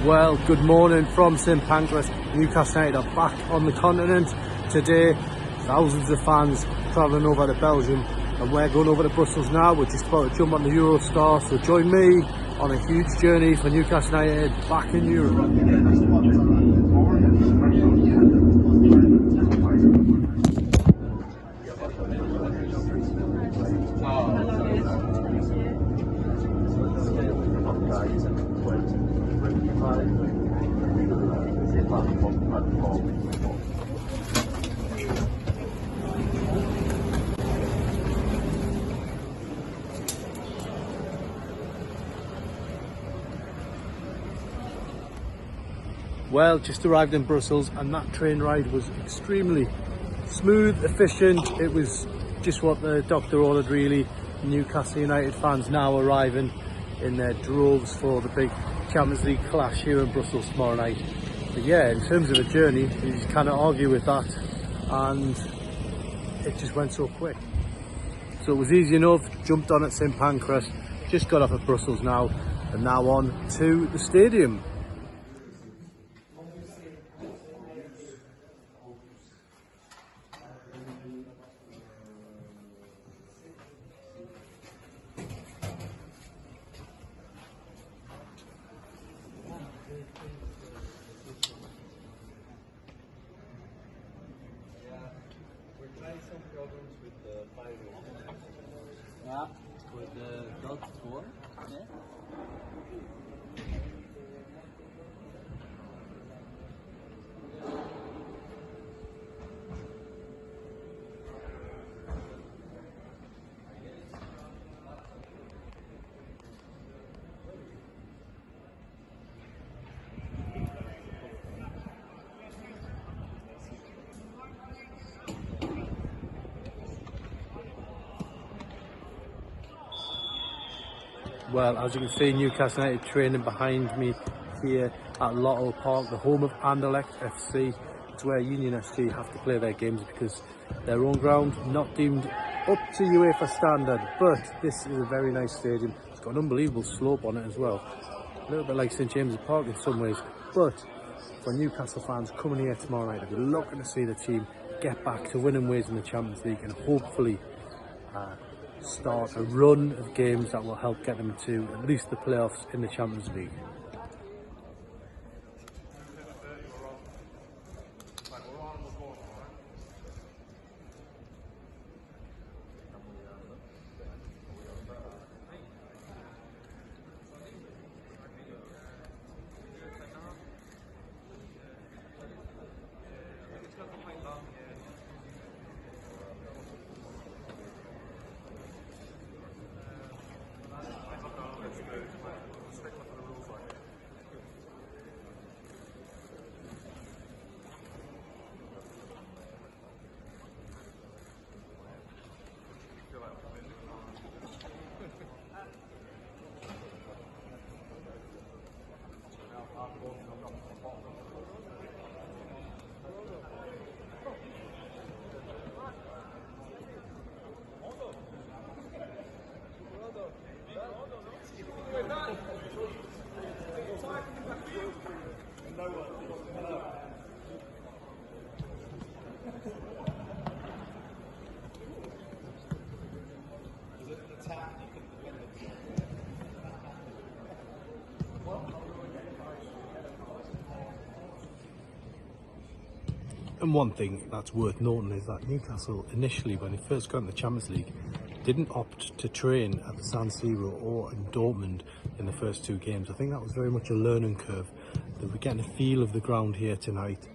Well, good morning from St Pancras. Newcastle United are back on the continent today. Thousands of fans travelling over to Belgium, and we're going over to Brussels now. We're just about to jump on the Eurostar, so join me on a huge journey for Newcastle United back in Europe. Well, just arrived in Brussels, and that train ride was extremely smooth, efficient. It was just what the doctor ordered, really. Newcastle United fans now arriving in their droves for the big Champions League clash here in Brussels tomorrow night. But yeah, in terms of a journey, you can't argue with that, and it just went so quick. So it was easy enough, jumped on at St Pancras, just got off at Brussels now, and now on to the stadium. Ja, voor de grote voor. Nee? Well, as you can see, Newcastle United training behind me here at Lotto Park, the home of Anderlecht FC. It's where Union SG have to play their games because their own ground not deemed up to UEFA standard. But this is a very nice stadium. It's got an unbelievable slope on it as well. A little bit like St James's Park in some ways. But for Newcastle fans coming here tomorrow night, they'll be looking to see the team get back to winning ways in the Champions League and hopefully start a run of games that will help get them to at least the playoffs in the Champions League. And one thing that's worth noting is that Newcastle initially, when they first got in the Champions League, didn't opt to train at the San Siro or in Dortmund in the first two games. I think that was very much a learning curve. They were getting a feel of the ground here tonight.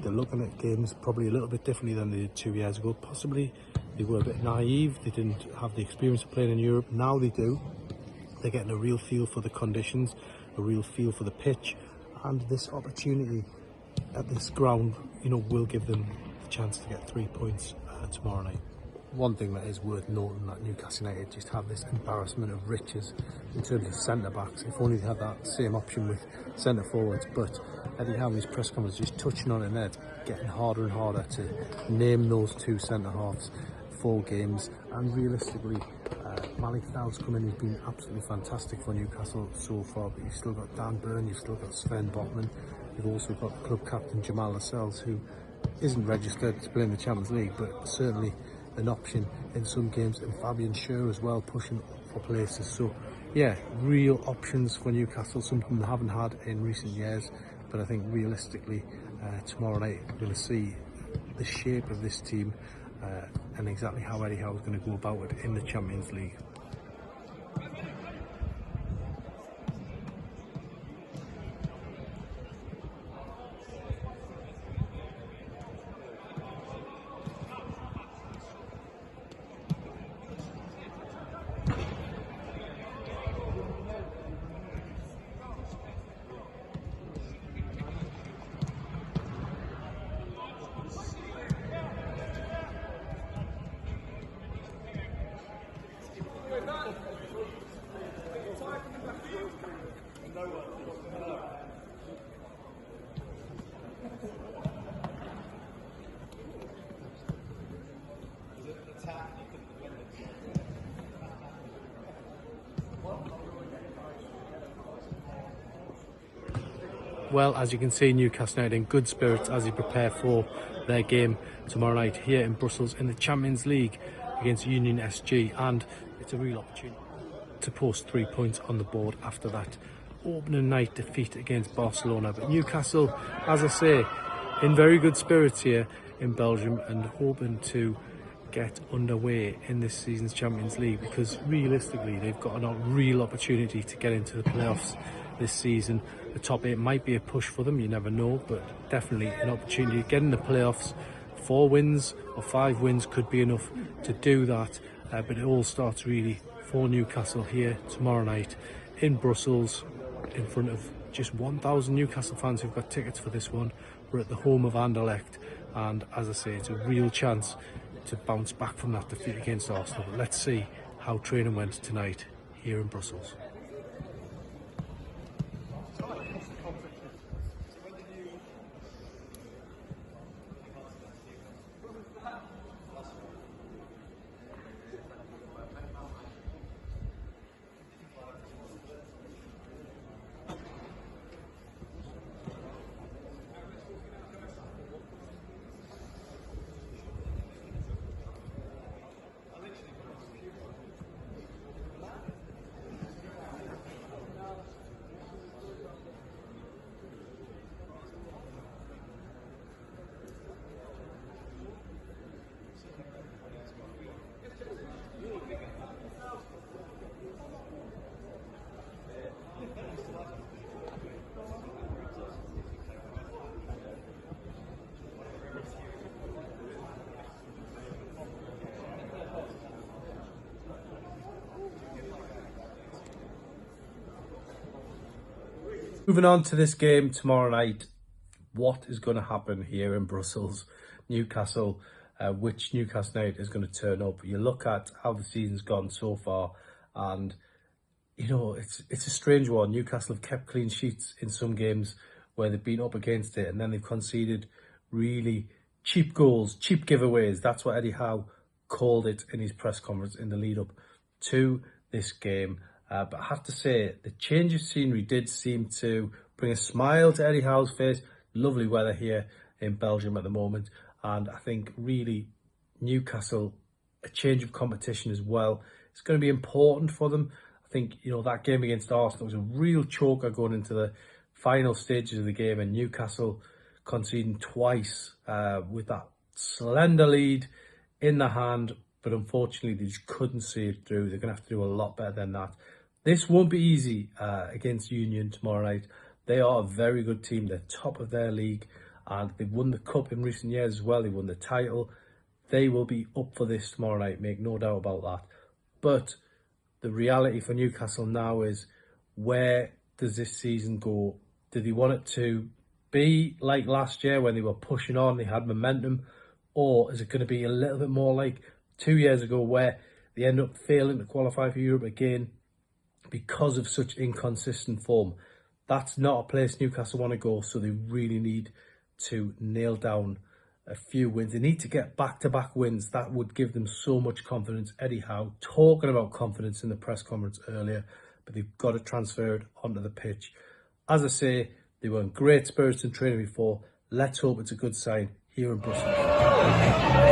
They're looking at games probably a little bit differently than they did 2 years ago. Possibly they were a bit naive. They didn't have the experience of playing in Europe. Now they do. They're getting a real feel for the conditions, a real feel for the pitch, and this opportunity at this ground, you know, will give them the chance to get 3 points tomorrow night. One thing that is worth noting, that Newcastle United just have this embarrassment of riches in terms of centre backs. If only they had that same option with centre forwards. But Eddie Howe in his press conference just touching on it there, it's getting harder and harder to name those two centre halves for games, and realistically Malik Dowd's come in, he's been absolutely fantastic for Newcastle so far, but you've still got Dan Burn, you've still got Sven Botman, you've also got the club captain Jamal Lascelles, who isn't registered to play in the Champions League, but certainly an option in some games, and Fabian Schär as well, pushing up for places. So yeah, real options for Newcastle, something they haven't had in recent years, but I think realistically tomorrow night we're going to see the shape of this team and exactly how Eddie Howe is going to go about it in the Champions League. Well, as you can see, Newcastle United in good spirits as they prepare for their game tomorrow night here in Brussels in the Champions League against Union SG, and it's a real opportunity to post 3 points on the board after that opening night defeat against Barcelona. But Newcastle, as I say, in very good spirits here in Belgium and hoping to get underway in this season's Champions League, because realistically they've got a real opportunity to get into the playoffs this season. The top 8 might be a push for them, you never know, but definitely an opportunity to get in the playoffs. 4 wins or 5 wins could be enough to do that, but it all starts really for Newcastle here tomorrow night in Brussels in front of just 1,000 Newcastle fans who've got tickets for this one. We're at the home of Anderlecht, and as I say, it's a real chance to bounce back from that defeat against Arsenal. But let's see how training went tonight here in Brussels. Moving on to this game tomorrow night, what is going to happen here in Brussels? Newcastle, which Newcastle United is going to turn up? You look at how the season's gone so far, and you know it's a strange one. Newcastle have kept clean sheets in some games where they've been up against it, and then they've conceded really cheap goals, cheap giveaways. That's what Eddie Howe called it in his press conference in the lead up to this game. But I have to say, the change of scenery did seem to bring a smile to Eddie Howe's face. Lovely weather here in Belgium at the moment. And I think really Newcastle, a change of competition as well. It's going to be important for them. I think, you know, that game against Arsenal was a real choker going into the final stages of the game, and Newcastle conceding twice with that slender lead in the hand. But unfortunately, they just couldn't see it through. They're going to have to do a lot better than that. This won't be easy against Union tomorrow night. They are a very good team. They're top of their league, and they've won the cup in recent years as well. They won the title. They will be up for this tomorrow night, make no doubt about that. But the reality for Newcastle now is, where does this season go? Do they want it to be like last year when they were pushing on, they had momentum? Or is it going to be a little bit more like 2 years ago, where they end up failing to qualify for Europe again because of such inconsistent form? That's not a place Newcastle want to go, so they really need to nail down a few wins. They need to get back-to-back wins. That would give them so much confidence. Eddie Howe talking about confidence in the press conference earlier, but they've got to transfer it onto the pitch. As I say, they were in great spirits in training before. Let's hope it's a good sign here in Brussels.